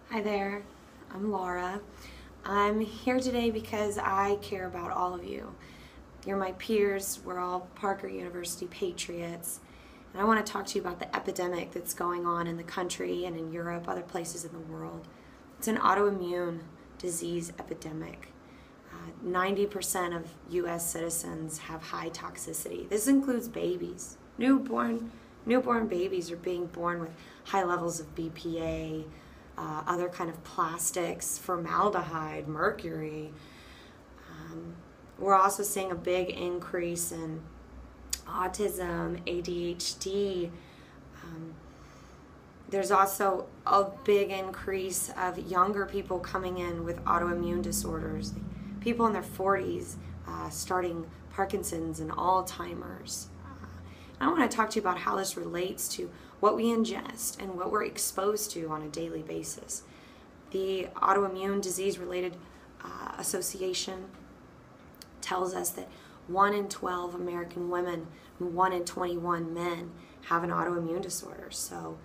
Hi there, I'm Laura. I'm here today because I care about all of you. You're my peers, we're all Parker University patriots, and I want to talk to you about the epidemic that's going on in the country and in Europe, other places in the world. It's an autoimmune disease epidemic. 90% of U.S. citizens have high toxicity. This includes babies. Newborn babies are being born with high levels of BPA, other kind of plastics, formaldehyde, mercury. We're also seeing a big increase in autism, ADHD. There's also a big increase of younger people coming in with autoimmune disorders. People in their 40s starting Parkinson's and Alzheimer's. I want to talk to you about how this relates to what we ingest and what we're exposed to on a daily basis. The Autoimmune Disease Related Association tells us that 1 in 12 American women and 1 in 21 men have an autoimmune disorder. So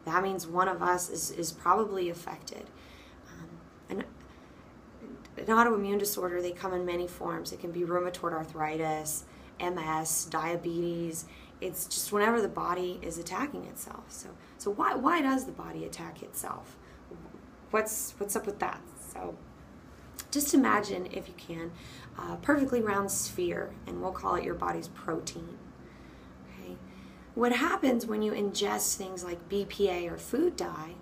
that means one of us is probably affected. An autoimmune disorder, they come in many forms. It can be rheumatoid arthritis, MS, diabetes. It's just whenever the body is attacking itself. So why does the body attack itself? What's up with that? So just imagine, if you can, a perfectly round sphere, and we'll call it your body's protein. Okay? What happens when you ingest things like BPA or food dye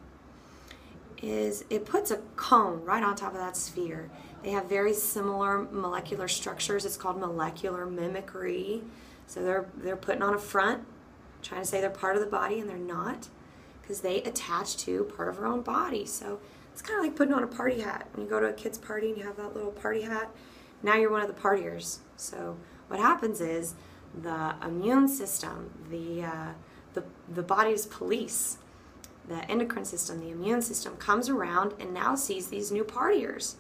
is it puts a cone right on top of that sphere. They have very similar molecular structures. It's called molecular mimicry. So they're putting on a front, trying to say they're part of the body, and they're not, because they attach to part of our own body. So it's kind of like putting on a party hat. When you go to a kid's party and you have that little party hat, now you're one of the partiers. So what happens is the immune system, the body's police, the endocrine system, the immune system comes around and now sees these new partiers.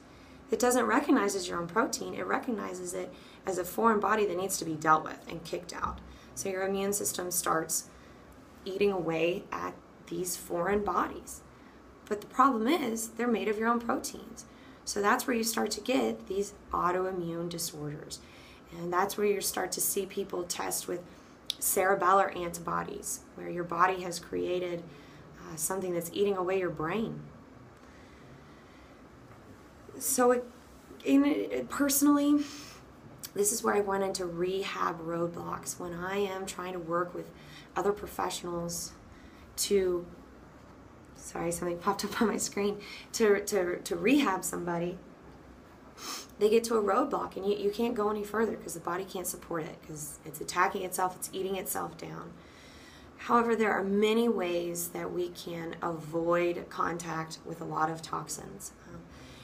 It doesn't recognize as your own protein, it recognizes it as a foreign body that needs to be dealt with and kicked out. So your immune system starts eating away at these foreign bodies. But the problem is they're made of your own proteins. So that's where you start to get these autoimmune disorders. And that's where you start to see people test with cerebellar antibodies, where your body has created something that's eating away your brain. So personally, this is where I run into rehab roadblocks when I am trying to work with other professionals to, sorry, something popped up on my screen, to rehab somebody. They get to a roadblock and you can't go any further because the body can't support it, because it's attacking itself, it's eating itself down. However, there are many ways that we can avoid contact with a lot of toxins.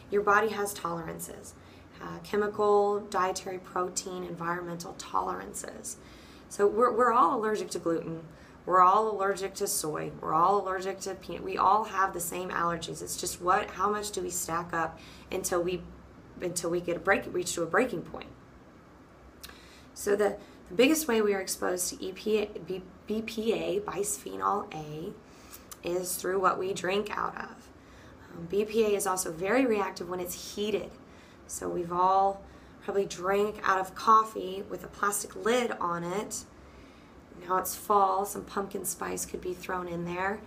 Your body has tolerances. Chemical, dietary, protein, environmental tolerances. So we're all allergic to gluten. We're all allergic to soy. We're all allergic to peanut. We all have the same allergies. It's just how much do we stack up until we reach to a breaking point. So the biggest way we are exposed to BPA, bisphenol A, is through what we drink out of. BPA is also very reactive when it's heated. So we've all probably drank out of coffee with a plastic lid on it. Now it's fall, some pumpkin spice could be thrown in there.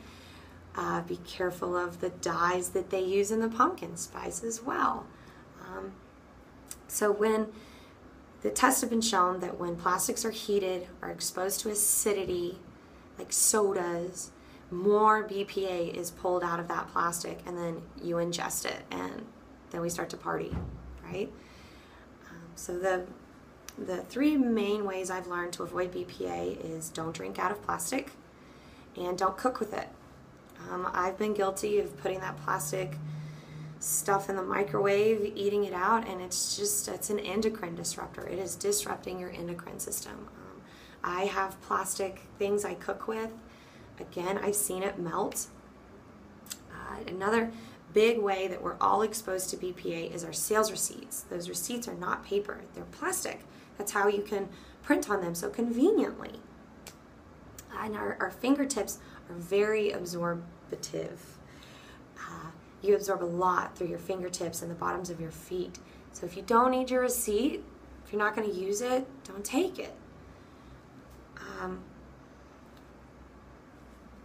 Be careful of the dyes that they use in the pumpkin spice as well. So when the tests have been shown that when plastics are heated or exposed to acidity, like sodas, more BPA is pulled out of that plastic, and then you ingest it, and then we start to party, right? So the three main ways I've learned to avoid BPA is don't drink out of plastic and don't cook with it. I've been guilty of putting that plastic stuff in the microwave, eating it out, and it's an endocrine disruptor. It is disrupting your endocrine system. I have plastic things I cook with. Again, I've seen it melt. Another big way that we're all exposed to BPA is our sales receipts. Those receipts are not paper, they're plastic. That's how you can print on them so conveniently. And our fingertips are very absorptive. you absorb a lot through your fingertips and the bottoms of your feet. So if you don't need your receipt, if you're not going to use it, don't take it.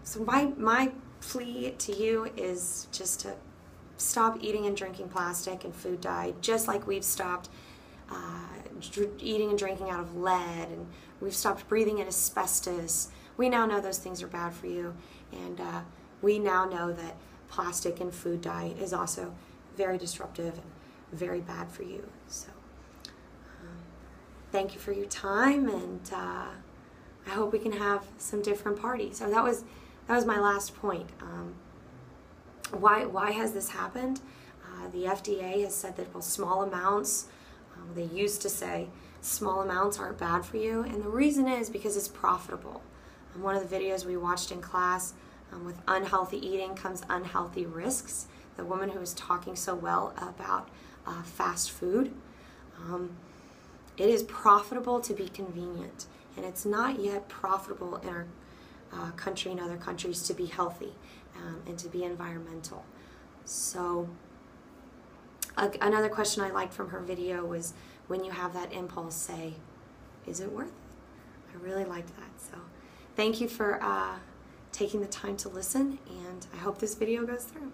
So my plea to you is just to stop eating and drinking plastic and food dye, just like we've stopped eating and drinking out of lead, and we've stopped breathing in asbestos. We now know those things are bad for you, and we now know that plastic and food dye is also very disruptive and very bad for you. So thank you for your time, and I hope we can have some different parties. So that was my last point. Why has this happened? The FDA has said that, well, small amounts, they used to say small amounts aren't bad for you, and the reason is because it's profitable. One of the videos we watched in class, with unhealthy eating comes unhealthy risks. The woman who was talking so well about fast food. It is profitable to be convenient, and it's not yet profitable in our country and other countries to be healthy and to be environmental. So another question I liked from her video was, when you have that impulse, say, is it worth it? I really liked that. So thank you for taking the time to listen, and I hope this video goes through.